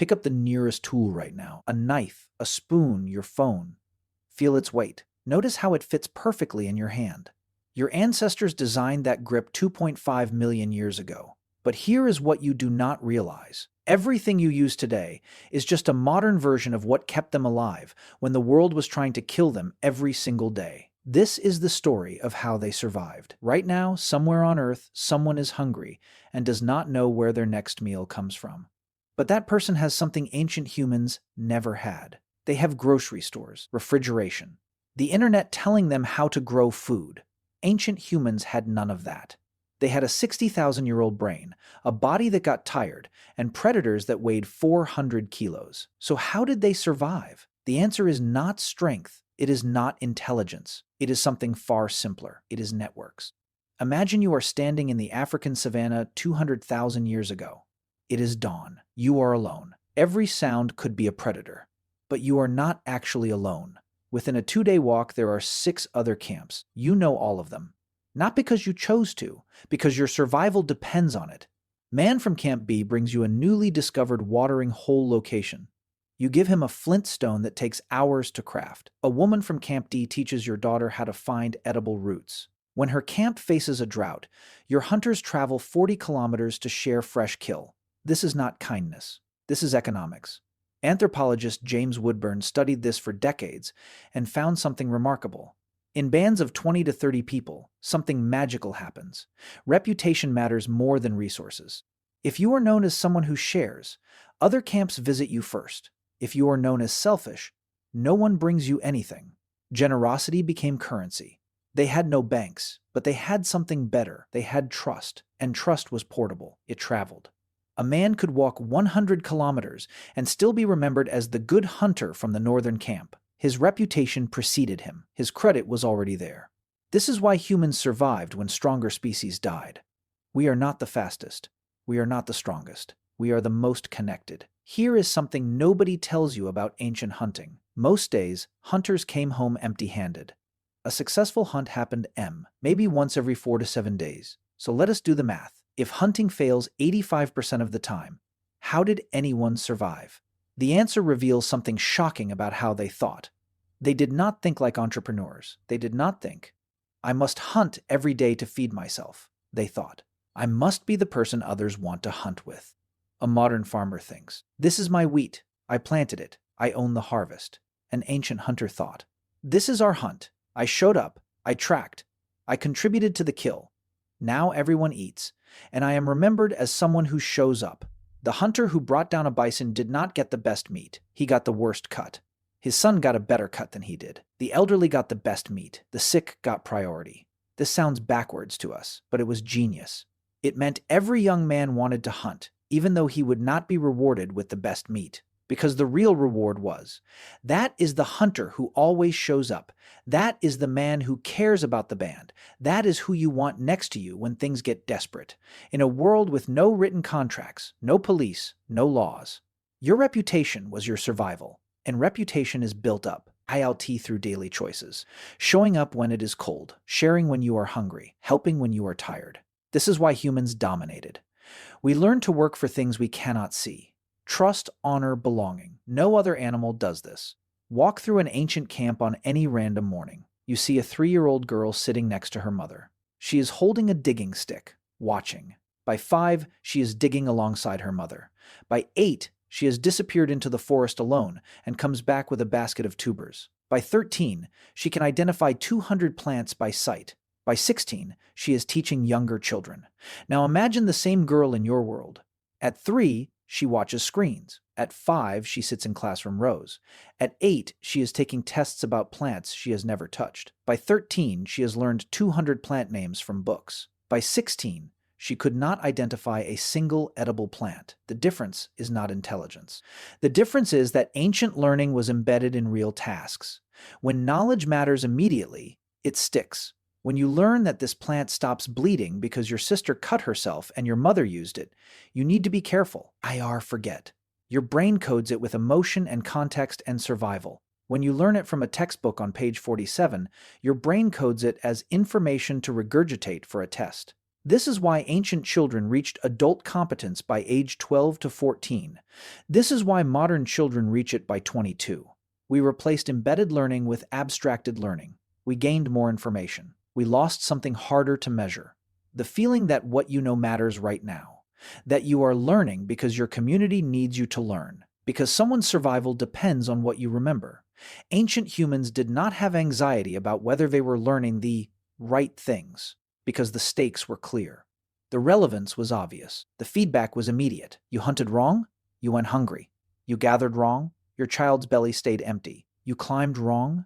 Pick up the nearest tool right now, a knife, a spoon, your phone. Feel its weight. Notice how it fits perfectly in your hand. Your ancestors designed that grip 2.5 million years ago. But here is what you do not realize. Everything you use today is just a modern version of what kept them alive when the world was trying to kill them every single day. This is the story of how they survived. Right now, somewhere on Earth, someone is hungry and does not know where their next meal comes from. But that person has something ancient humans never had. They have grocery stores, refrigeration, the internet telling them how to grow food. Ancient humans had none of that. They had a 60,000-year-old brain, a body that got tired, and predators that weighed 400 kilos. So how did they survive? The answer is not strength. It is not intelligence. It is something far simpler. It is networks. Imagine you are standing in the African savanna 200,000 years ago. It is dawn. You are alone. Every sound could be a predator. But you are not actually alone. Within a 2-day walk, there are 6 other camps. You know all of them. Not because you chose to, because your survival depends on it. Man from Camp B brings you a newly discovered watering hole location. You give him a flint stone that takes hours to craft. A woman from Camp D teaches your daughter how to find edible roots. When her camp faces a drought, your hunters travel 40 kilometers to share fresh kill. This is not kindness. This is economics. Anthropologist James Woodburn studied this for decades and found something remarkable. In bands of 20 to 30 people, something magical happens. Reputation matters more than resources. If you are known as someone who shares, other camps visit you first. If you are known as selfish, no one brings you anything. Generosity became currency. They had no banks, but they had something better. They had trust, and trust was portable. It traveled. A man could walk 100 kilometers and still be remembered as the good hunter from the northern camp. His reputation preceded him. His credit was already there. This is why humans survived when stronger species died. We are not the fastest. We are not the strongest. We are the most connected. Here is something nobody tells you about ancient hunting. Most days, hunters came home empty-handed. A successful hunt happened maybe once every 4 to 7 days. So let us do the math. If hunting fails 85% of the time, how did anyone survive? The answer reveals something shocking about how they thought. They did not think like entrepreneurs. They did not think, I must hunt every day to feed myself. They thought, I must be the person others want to hunt with. A modern farmer thinks, this is my wheat. I planted it. I own the harvest. An ancient hunter thought, this is our hunt. I showed up. I tracked. I contributed to the kill. Now everyone eats, and I am remembered as someone who shows up. The hunter who brought down a bison did not get the best meat. He got the worst cut. His son got a better cut than he did. The elderly got the best meat. The sick got priority. This sounds backwards to us, but it was genius. It meant every young man wanted to hunt, even though he would not be rewarded with the best meat. Because the real reward was, that is the hunter who always shows up. That is the man who cares about the band. That is who you want next to you when things get desperate. In a world with no written contracts, no police, no laws. Your reputation was your survival, and reputation is built up, ILT through daily choices. Showing up when it is cold, sharing when you are hungry, helping when you are tired. This is why humans dominated. We learn to work for things we cannot see. Trust, honor, belonging. No other animal does this. Walk through an ancient camp on any random morning. You see a 3-year-old girl sitting next to her mother. She is holding a digging stick, watching. By 5, she is digging alongside her mother. By 8, she has disappeared into the forest alone and comes back with a basket of tubers. By 13, she can identify 200 plants by sight. By 16, she is teaching younger children. Now imagine the same girl in your world. At 3, she watches screens. At 5, she sits in classroom rows. At 8, she is taking tests about plants she has never touched. By 13, she has learned 200 plant names from books. By 16, she could not identify a single edible plant. The difference is not intelligence. The difference is that ancient learning was embedded in real tasks. When knowledge matters immediately, it sticks. When you learn that this plant stops bleeding because your sister cut herself and your mother used it, you need to be careful. Forget. Your brain codes it with emotion and context and survival. When you learn it from a textbook on page 47, your brain codes it as information to regurgitate for a test. This is why ancient children reached adult competence by age 12 to 14. This is why modern children reach it by 22. We replaced embedded learning with abstracted learning. We gained more information. We lost something harder to measure. The feeling that what you know matters right now. That you are learning because your community needs you to learn. Because someone's survival depends on what you remember. Ancient humans did not have anxiety about whether they were learning the right things, because the stakes were clear. The relevance was obvious. The feedback was immediate. You hunted wrong? You went hungry. You gathered wrong? Your child's belly stayed empty. You climbed wrong?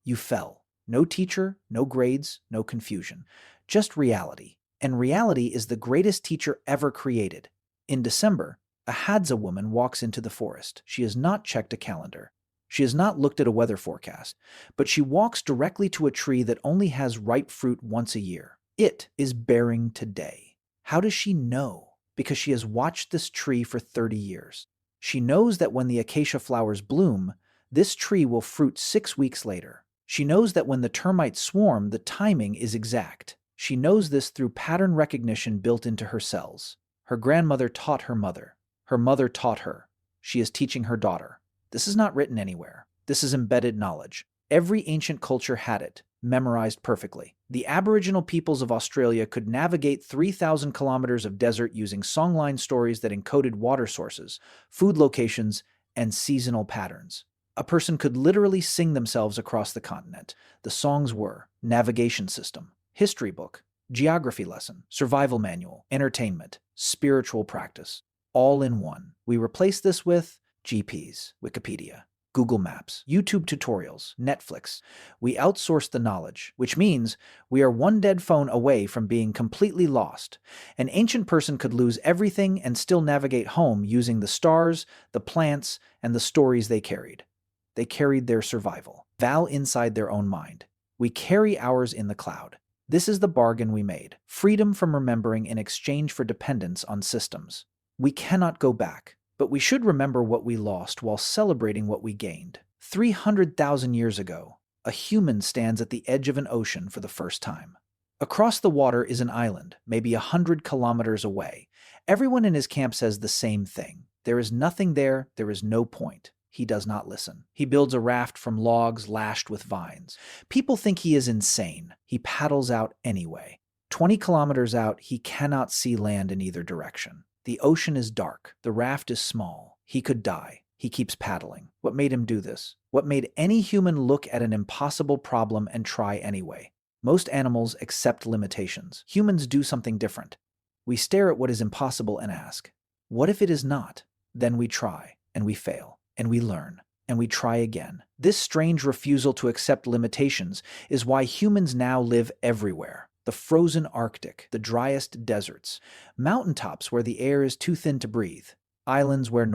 You fell. No teacher, no grades, no confusion. Just reality. And reality is the greatest teacher ever created. In December, a Hadza woman walks into the forest. She has not checked a calendar. She has not looked at a weather forecast, but she walks directly to a tree that only has ripe fruit once a year. It is bearing today. How does she know? Because she has watched this tree for 30 years. She knows that when the acacia flowers bloom, this tree will fruit 6 weeks later. She knows that when the termites swarm, the timing is exact. She knows this through pattern recognition built into her cells. Her grandmother taught her mother. Her mother taught her. She is teaching her daughter. This is not written anywhere. This is embedded knowledge. Every ancient culture had it, memorized perfectly. The Aboriginal peoples of Australia could navigate 3,000 kilometers of desert using songline stories that encoded water sources, food locations, and seasonal patterns. A person could literally sing themselves across the continent. The songs were navigation system, history book, geography lesson, survival manual, entertainment, spiritual practice, all in one. We replace this with GPs, Wikipedia, Google Maps, YouTube tutorials, Netflix. We outsource the knowledge, which means we are one dead phone away from being completely lost. An ancient person could lose everything and still navigate home using the stars, the plants, and the stories they carried. They carried their survival, vow inside their own mind. We carry ours in the cloud. This is the bargain we made. Freedom from remembering in exchange for dependence on systems. We cannot go back. But we should remember what we lost while celebrating what we gained. 300,000 years ago, a human stands at the edge of an ocean for the first time. Across the water is an island, maybe 100 kilometers away. Everyone in his camp says the same thing. There is nothing there, there is no point. He does not listen. He builds a raft from logs lashed with vines. People think he is insane. He paddles out anyway. 20 kilometers out, he cannot see land in either direction. The ocean is dark. The raft is small. He could die. He keeps paddling. What made him do this? What made any human look at an impossible problem and try anyway? Most animals accept limitations. Humans do something different. We stare at what is impossible and ask, what if it is not? Then we try, and we fail, and we learn, and we try again. This strange refusal to accept limitations is why humans now live everywhere. The frozen Arctic, the driest deserts, mountaintops where the air is too thin to breathe, islands where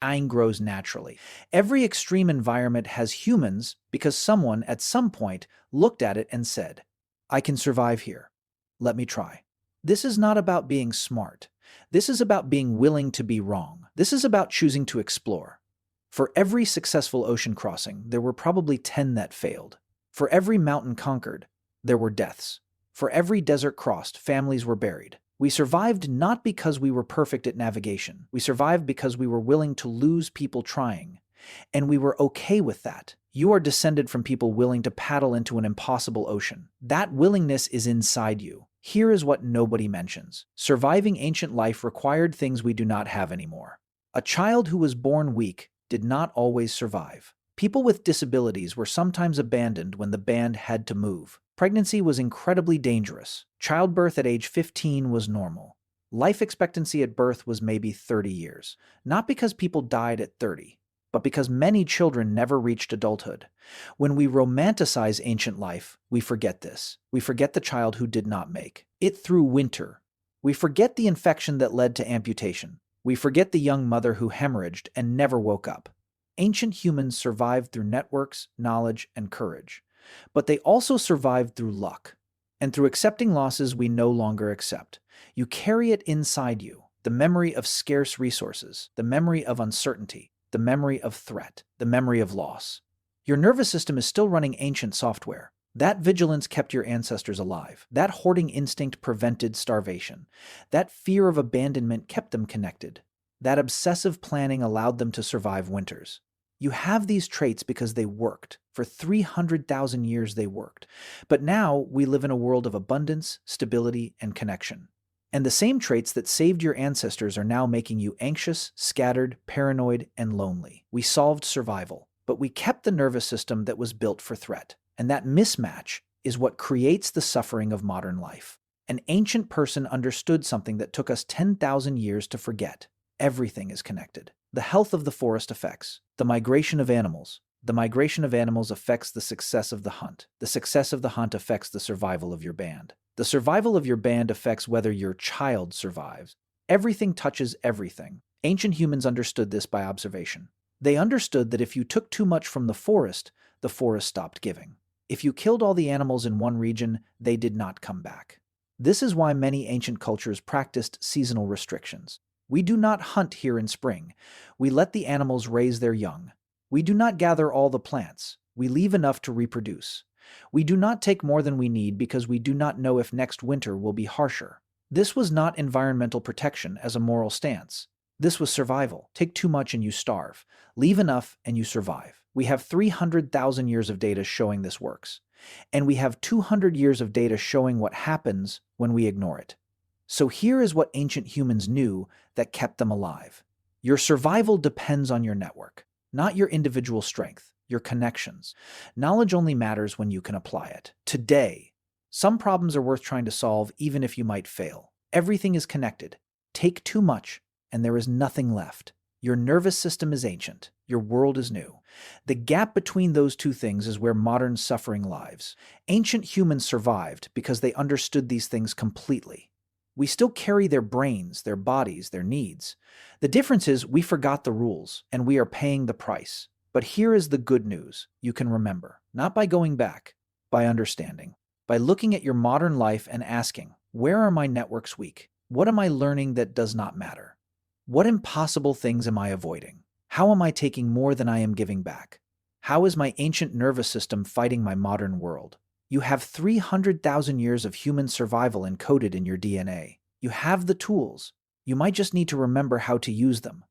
vine grows naturally. Every extreme environment has humans because someone at some point looked at it and said, I can survive here. Let me try. This is not about being smart. This is about being willing to be wrong. This is about choosing to explore. For every successful ocean crossing, there were probably 10 that failed. For every mountain conquered, there were deaths. For every desert crossed, families were buried. We survived not because we were perfect at navigation. We survived because we were willing to lose people trying. And we were okay with that. You are descended from people willing to paddle into an impossible ocean. That willingness is inside you. Here is what nobody mentions. Surviving ancient life required things we do not have anymore. A child who was born weak did not always survive. People with disabilities were sometimes abandoned when the band had to move. Pregnancy was incredibly dangerous. Childbirth at age 15 was normal. Life expectancy at birth was maybe 30 years. Not because people died at 30, but because many children never reached adulthood. When we romanticize ancient life, we forget this. We forget the child who did not make it through winter. We forget the infection that led to amputation. We forget the young mother who hemorrhaged and never woke up. Ancient humans survived through networks, knowledge, and courage. But they also survived through luck, and through accepting losses we no longer accept. You carry it inside you, the memory of scarce resources, the memory of uncertainty, the memory of threat, the memory of loss. Your nervous system is still running ancient software. That vigilance kept your ancestors alive. That hoarding instinct prevented starvation. That fear of abandonment kept them connected. That obsessive planning allowed them to survive winters. You have these traits because they worked. For 300,000 years they worked. But now we live in a world of abundance, stability, and connection. And the same traits that saved your ancestors are now making you anxious, scattered, paranoid, and lonely. We solved survival, but we kept the nervous system that was built for threat. And that mismatch is what creates the suffering of modern life. An ancient person understood something that took us 10,000 years to forget. Everything is connected. The health of the forest affects the migration of animals. The migration of animals affects the success of the hunt. The success of the hunt affects the survival of your band. The survival of your band affects whether your child survives. Everything touches everything. Ancient humans understood this by observation. They understood that if you took too much from the forest stopped giving. If you killed all the animals in one region, they did not come back. This is why many ancient cultures practiced seasonal restrictions. We do not hunt here in spring. We let the animals raise their young. We do not gather all the plants. We leave enough to reproduce. We do not take more than we need because we do not know if next winter will be harsher. This was not environmental protection as a moral stance. This was survival. Take too much and you starve. Leave enough and you survive. We have 300,000 years of data showing this works. And we have 200 years of data showing what happens when we ignore it. So here is what ancient humans knew that kept them alive. Your survival depends on your network, not your individual strength, your connections. Knowledge only matters when you can apply it. Today, some problems are worth trying to solve even if you might fail. Everything is connected. Take too much, and there is nothing left. Your nervous system is ancient. Your world is new. The gap between those two things is where modern suffering lies. Ancient humans survived because they understood these things completely. We still carry their brains, their bodies, their needs. The difference is we forgot the rules, and we are paying the price. But here is the good news you can remember, not by going back, by understanding, by looking at your modern life and asking, where are my networks weak? What am I learning that does not matter? What impossible things am I avoiding? How am I taking more than I am giving back? How is my ancient nervous system fighting my modern world? You have 300,000 years of human survival encoded in your DNA. You have the tools. You might just need to remember how to use them.